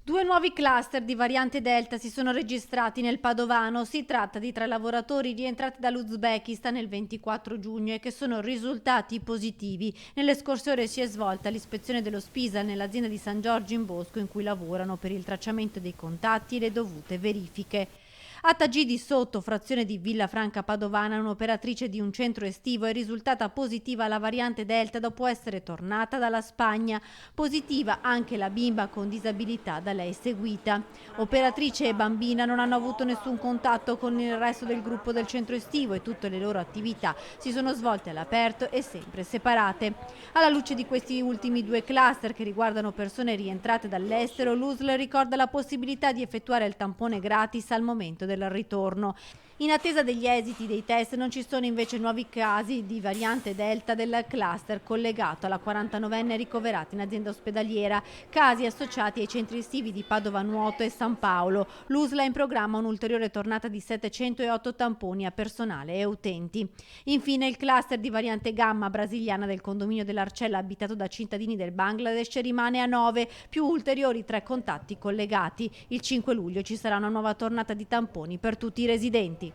Due nuovi cluster di variante Delta si sono registrati nel Padovano. Si tratta di 3 lavoratori rientrati dall'Uzbekistan il 24 giugno e che sono risultati positivi. Nelle scorse ore si è svolta l'ispezione dello Spisal nell'azienda di San Giorgio in Bosco in cui lavorano per il tracciamento dei contatti e le dovute verifiche. A Tagidi Sotto, frazione di Villafranca Padovana, un'operatrice di un centro estivo è risultata positiva alla variante Delta dopo essere tornata dalla Spagna. Positiva anche la bimba con disabilità da lei seguita. Operatrice e bambina non hanno avuto nessun contatto con il resto del gruppo del centro estivo e tutte le loro attività si sono svolte all'aperto e sempre separate. Alla luce di questi ultimi 2 cluster che riguardano persone rientrate dall'estero, l'USL ricorda la possibilità di effettuare il tampone gratis al momento del ritorno. In attesa degli esiti dei test non ci sono invece nuovi casi di variante Delta del cluster collegato alla 49enne ricoverata in azienda ospedaliera, casi associati ai centri estivi di Padova Nuoto e San Paolo. L'USL ha in programma un'ulteriore tornata di 708 tamponi a personale e utenti. Infine il cluster di variante Gamma brasiliana del condominio dell'Arcella abitato da cittadini del Bangladesh rimane a 9, più ulteriori 3 contatti collegati. Il 5 luglio ci sarà una nuova tornata di tamponi per tutti i residenti.